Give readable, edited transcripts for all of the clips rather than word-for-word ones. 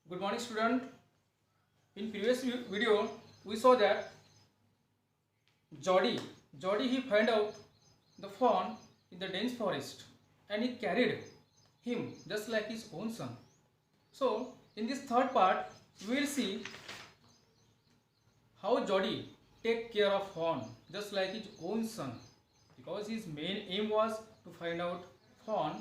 Good morning, student. In previous video, we saw that Jody he found out the fawn in the dense forest, and he carried him just like his own son. So, in this third part, we will see how Jody take care of fawn just like his own son, because his main aim was to find out fawn.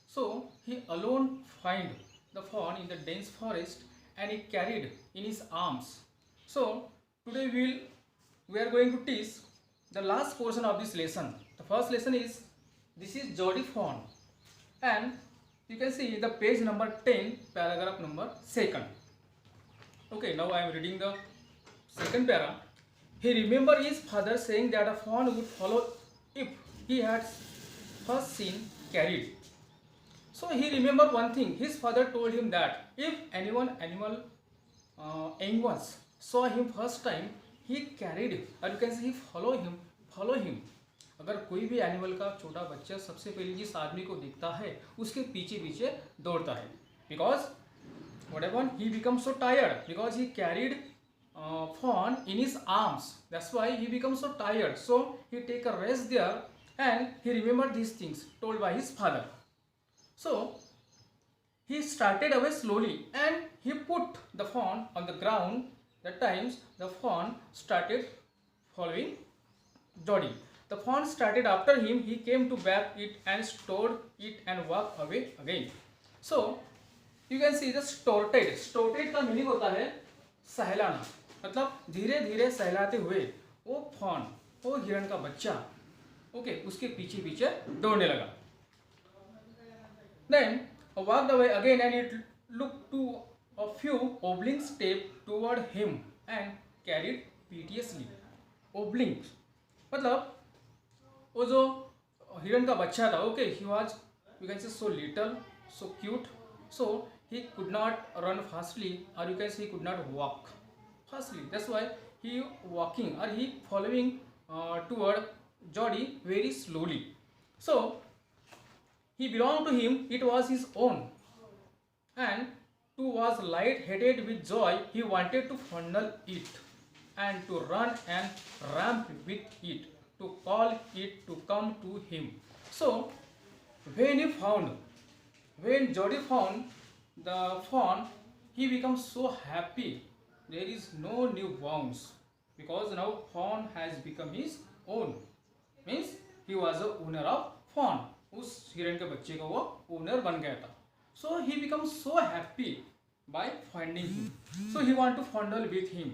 So he alone find the fawn in the dense forest, and he carried in his arms. So today we are going to teach the last portion of this lesson. The first lesson is this is Jody fawn, and you can see the page number 10, paragraph number 2nd. Okay, now I am reading the second para. He remembered his father saying that a fawn would follow if he had first seen carried. So he remembered one thing. His father told him that if animals saw him first time, he carried, or you can say he follow him. अगर कोई भी animal का छोटा बच्चा सबसे पहले जिस आदमी को दिखता है उसके पीछे पीछे दौड़ता है, because what happened, he becomes so tired because he carried fawn in his arms. That's why he becomes so tired. So he take a rest there, and he remembered these things told by his father. So he started away slowly, and he put the fawn on the ground. That times the fawn started following Jody. The fawn started after him. He came to back it and stored it and walked away again. So you can see the storted. Storted का meaning होता है सहलाना, मतलब धीरे धीरे सहलाते हुए वो fawn, वो हिरण का बच्चा उसके पीछे पीछे दौड़ने लगा. Then walked away again, and it looked to a few oblique steps toward him and carried piteously. Oblique मतलब वो जो हिरण का बच्चा था, he was, you can say, so little, so cute, so he could not run fastly, or you can say he could not walk fastly. That's why he walking, or he following toward Jody very slowly. So he belonged to him, it was his own, and too was light-headed with joy. He wanted to fondle it, and to run and ramp with it, to call it to come to him. So when Jody found the fawn, he becomes so happy. There is no new bounds, because now fawn has become his own. Means he was the owner of fawn. उस हिरण के बच्चे का वो owner बन गया था. So he becomes so happy by finding him. So he want to fondle with him.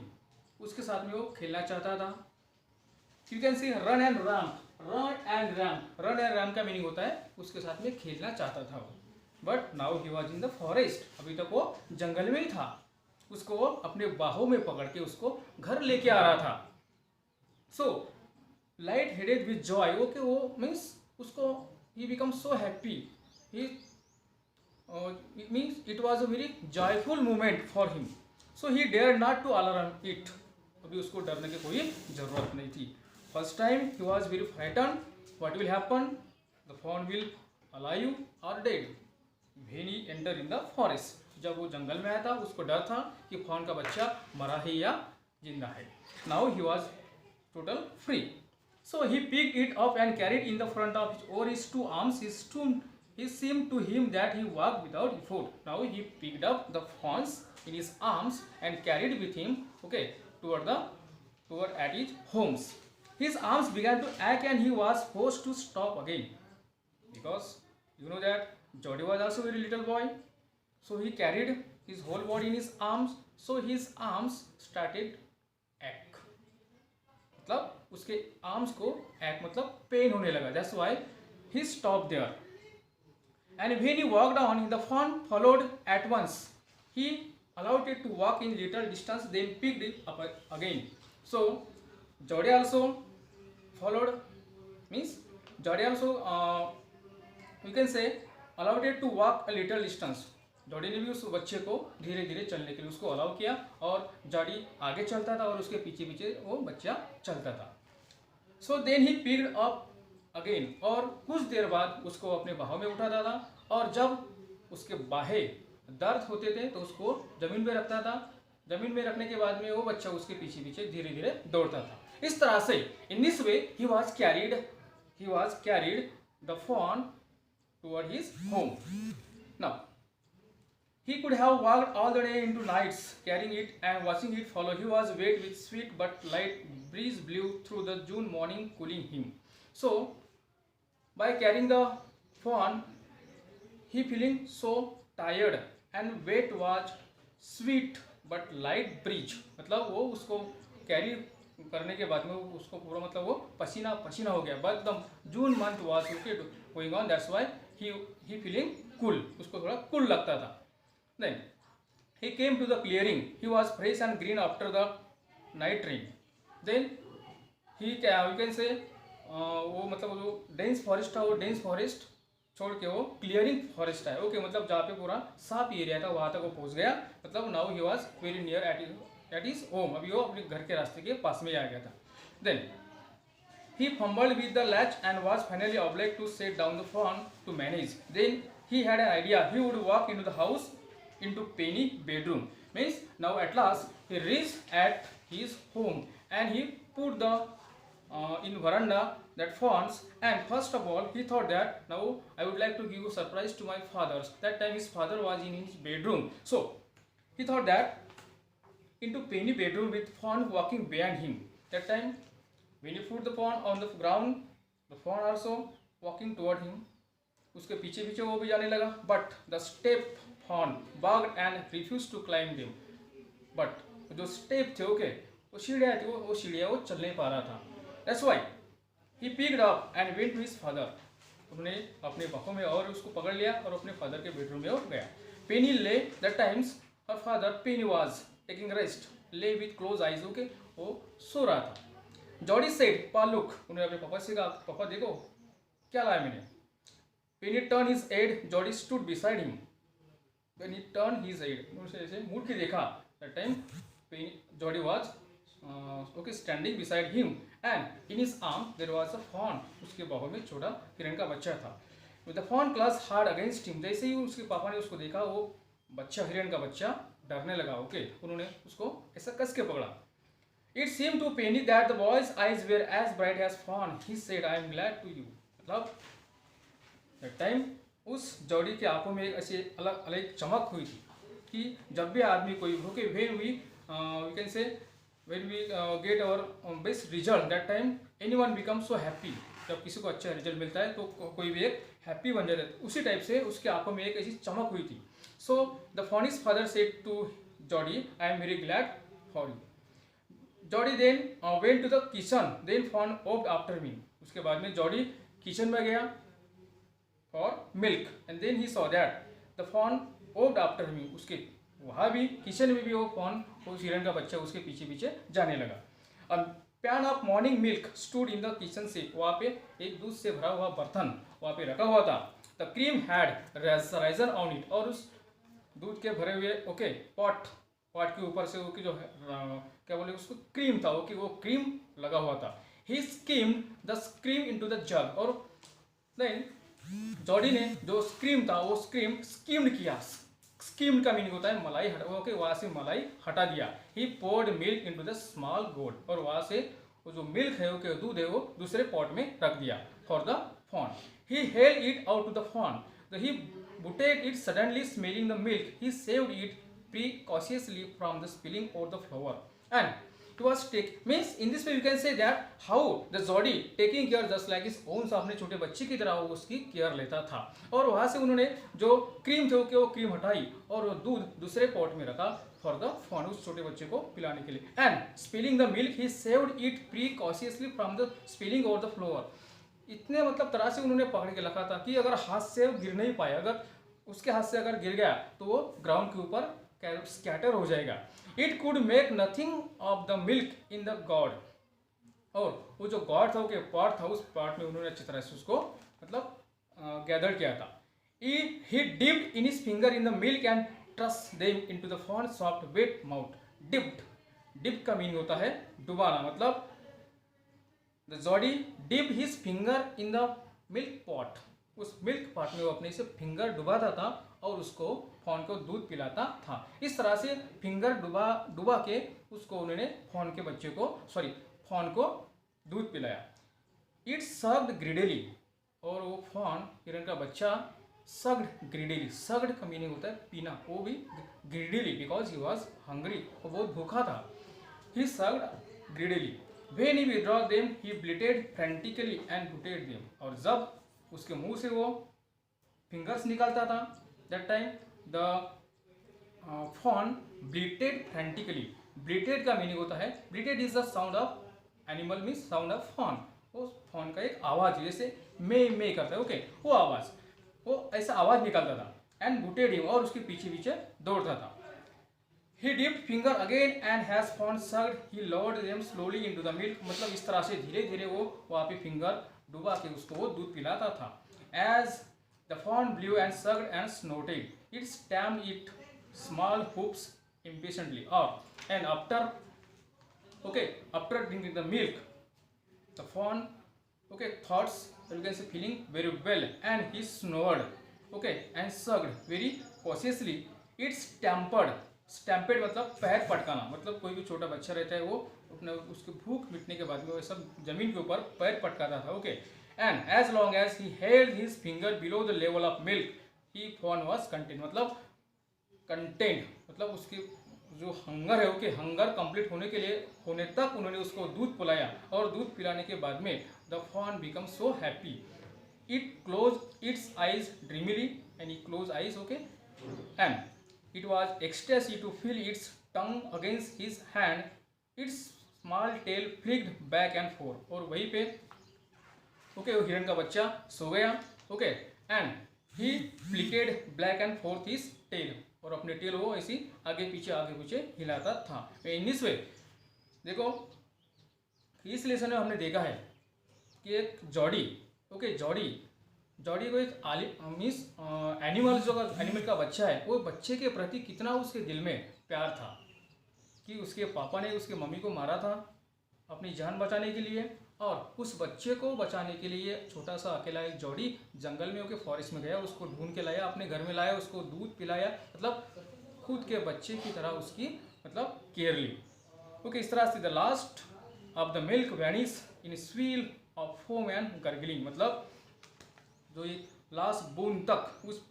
उसके साथ में वो खेलना चाहता था. You can see run and ramp. Run and ramp. Run and ramp का मीनिंग होता है उसके साथ में खेलना चाहता था वो. But now he was in the forest. अभी तक वो जंगल में ही था. उसको वो अपने बाहों में पकड़ के उसको घर लेके आ रहा था. So light headed with joy. Okay, वो means उसको he becomes so happy. It means it was a very joyful moment for him. So he dared not to alarm it. अभी उसको डरने की कोई जरूरत नहीं थी. First time he was very frightened. What will happen? The fawn will alive or dead when he enter in the forest. जब वो जंगल में आया था उसको डर था कि fawn का बच्चा मरा है या जिंदा है. Now he was total free. So he picked it up and carried in the front of his two arms. It seemed to him that he walked without effort. Now he picked up the fawns in his arms and carried with him, toward at his homes. His arms began to ache, and he was forced to stop again, because you know that Jody was also a very little boy. So he carried his whole body in his arms. So his arms started ache. मतलब उसके arms को एक मतलब pen होने लगा. That's why he stopped there. And when he walked on, the fawn followed at once. He allowed it to walk in little distance, then picked it up again. So Jody also followed. Means Jody also you can say allowed it to walk a little distance. Jordi ने भी उस बच्चे को धीरे धीरे चलने के लिए उसको अलाउ किया, और जॉडी आगे चलता था और उसके पीछे पीछे वो बच्चा चलता था. So then he picked up again, और कुछ देर बाद उसको अपने बाहों में उठाता था, और जब उसके बाहें दर्द होते थे तो उसको जमीन पे रखता था, जमीन में रखने के बाद में वो बच्चा उसके पीछे पीछे धीरे धीरे दौड़ता था। इस तरह से in this way he was carried the fawn toward his home. Now he could have walked all the day into nights carrying it and watching it follow. He was wet with sweet but light breeze blew through the June morning cooling him. So by carrying the fawn he feeling so tired and wet was sweet but light breeze, मतलब वो उसको carry करने के बाद में उसको पूरा मतलब वो पसीना पसीना हो गया, but the June month was okay going on, that's why he feeling cool, उसको थोड़ा कूल लगता था। Then he came to the clearing. He was fresh and green after the night rain. Then he you can say वो मतलब जो dense forest था वो dense forest छोड़ के वो क्लियरिंग फॉरेस्ट है। ओके मतलब जहाँ पे पूरा साफ एरिया था वहाँ तक वो पहुँच गया, मतलब now he was very near at his home, अभी वो अपने घर के रास्ते के पास में आ गया था। Then he fumbled with the latch and was finally obliged to set down the phone to manage. Then he had an idea. He would walk into the house into Penny bedroom. Means now at last he reached at his home and he put the in veranda that phones, and first of all he thought that now I would like to give a surprise to my father. That time his father was in his bedroom, so he thought that into Penny bedroom with fawn walking behind him. That time when he put the fawn on the ground, the fawn also walking toward him, उसके पीछे पीछे वो भी जाने लगा। But the step fawn bugged and refuse to climb them, but जो step थे okay वो सीढ़ियाँ थी वो सीढ़ियाँ वो चल नहीं पा रहा था। That's why he picked up and went to his father, उन्होंने अपने बाहों में और उसको पकड़ लिया और अपने फादर के बेडरूम में वो गया। पेनी ले that times her father Penney was taking rest ले विथ क्लोज आइज, ओके वो सो रहा था। जॉडी सेड पा लुक, उन्होंने अपने पापा से कहा पापा देखो क्या लाया मैंने। When he turned his head, Jody stood beside him. When he turned his head, उसे ऐसे मुड़ के देखा। That time, Jody was okay standing beside him, and in his arm there was a fawn. उसके बाहों में छोटा हिरण का बच्चा था। With the fawn clasped hard against him, जैसे ही उसके पापा ने उसको देखा वो बच्चा हिरण का बच्चा डरने लगा। ओके उन्होंने उसको ऐसा कस के पकड़ा। It seemed to Penny that the boy's eyes were as bright as fawn. He said, "I am glad to you." मतलब टाइम उस जॉडी की आंखों में एक ऐसी अलग अलग चमक हुई थी कि जब भी आदमी कोई भूखे when we can say when we get our best result, that time anyone become so happy. जब किसी को अच्छा रिजल्ट मिलता है तो कोई भी एक हैप्पी बन जाता है, उसी टाइप से उसके आंखों में एक ऐसी चमक हुई थी। So the fawn's father said to Jody, "I am very glad for you." Jody then went to the kitchen, then fawn hopped after me. उसके बाद में जॉडी किचन में गया for milk and then he saw that the fawn oped after him. उसके वहाँ भी kitchen में भी वो fawn उस हिरण का बच्चा उसके पीछे पीछे जाने लगा। अब pan of morning milk stood in the kitchen sink, वहाँ पे एक दूध से भरा हुआ बर्तन वहाँ पे रखा हुआ था। The cream had risen on it, और उस दूध के भरे हुए ओके पॉट के ऊपर से वो की जो क्या बोले उसको क्रीम था, ओके वो क्रीम लगा हुआ था। He skimmed the cream into the jug, और then जॉडी ने जो स्क्रीम था वो स्क्रीम स्कीम्ड किया। स्कीम्ड का मीनिंग होता है मलाई हटा, ओके वहाँ से मलाई हटा दिया। He poured milk into the small gourd, और वहाँ से वो जो मिल्क है ओके दूध है वो दूसरे पॉट में रख दिया for the fawn. He held it out to the fawn, he butted it suddenly smelling the milk, he saved it precautiously from the spilling over the floor, and it was take means in this way you can say that how the Jody taking care just like his own, अपने छोटे बच्चे की तरह वो उसकी care लेता था। और वहाँ से उन्होंने जो क्रीम थे वो क्रीम हटाई और वो दूध दूसरे पॉट में रखा फॉर द फॉन, उस छोटे बच्चे को पिलाने के लिए। And spilling the milk he saved it precautiously from the spilling over the floor. इतने मतलब तरह से उन्होंने पकड़ के रखा था कि अगर हाथ से गिर नहीं पाए, अगर उसके हाथ से अगर गिर गया तो वो ग्राउंड के ऊपर स्कैटर हो जाएगा। It could make nothing of the milk in the God, और वो जो गॉड था वो पॉट था उस पॉट में उन्होंने अच्छी तरह से उसको मतलब गैदर किया था। He dipped in his finger in the milk and trust them into the fawn soft wet mouth. Dipped का मीनिंग होता है डुबाना, मतलब the Jody dipped his finger in the milk pot, उस मिल्क पॉट में वो अपने से फिंगर डुबाता था और उसको फॉन को दूध पिलाता था। इस तरह से फिंगर डुबा डुबा के उसको उन्होंने फॉन को दूध पिलाया। इट सक्ड ग्रीडली, और वो फॉन हिरन का बच्चा सक्ड ग्रीडली, सक्ड का मीनिंग होता है पीना, वो भी greedily because he was hungry, वो बहुत भूखा था। He sucked greedily, when he withdraw them he bleated frantically and butted them, और जब उसके मुंह से वो फिंगर्स निकालता था, that time the fawn bleated frantically. Bleated का मीनिंग होता है, bleated is the sound of animal means sound of fawn, वो फॉन का एक आवाज जैसे मे करता है, ओके, वो आवाज, वो ऐसा आवाज निकालता था। एंड बुटेड हिम, और उसके पीछे पीछे दौड़ता था। He dipped finger again and his fawn sucked he lowered them slowly into the milk, मतलब इस तरह से धीरे धीरे वो वहाँ पे फिंगर डुबा के उसको वो दूध पिलाता था। As the fawn blew and sucked and snorted, it stamped it small hooves impatiently, and after drinking the milk, the fawn thoughts, you can say, feeling very well, and he snored and sucked very cautiously. It stamped मतलब पैर पटकाना, मतलब कोई भी छोटा बच्चा रहता है वो अपने उसके भूख मिटने के बाद में वो सब जमीन के ऊपर पैर पटकाता था। And as long as he held his finger below the level of milk he fawn was content, मतलब कंटेंट मतलब उसकी जो हंगर है, ओके, हंगर कंप्लीट होने तक उन्होंने उसको दूध पिलाया, और दूध पिलाने के बाद में the fawn become so happy. It close its eyes dreamily, and he close eyes, and it was ecstasy to feel its tongue against his hand, its small tail flicked back and forth, और वहीं पे वो हिरन का बच्चा सो गया, and he flicked black and forth his tail, और अपने टेल वो ऐसी आगे पीछे हिलाता था। इन दिस वे, देखो इस लेसन में हमने देखा है कि एक जॉडी को एक मीन्स एनिमल का बच्चा है, वो बच्चे के प्रति कितना उसके दिल में प्यार था कि उसके पापा ने उसके मम्मी को मारा था अपनी जान बचाने के लिए, और उस बच्चे को बचाने के लिए छोटा सा अकेला एक जॉडी जंगल में फॉरेस्ट में गया, उसको ढूंढ के लाया, अपने घर में लाया, उसको दूध पिलाया, मतलब खुद के बच्चे की तरह उसकी मतलब केयर ली। इस तरह से the last of the milk vanish in swirl of foam and gurgling, मतलब जो एक लास्ट बूंद तक उस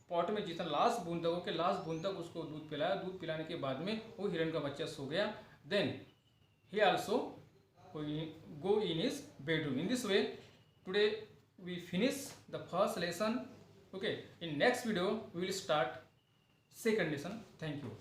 पॉट में जितना लास्ट बूंद तक उसको दूध पिलाया, दूध पिलाने के बाद में वो हिरन का बच्चा सो गया। Then he also go in his bedroom. In this way, today we finish the first lesson. In next video we will start second lesson. Thank you.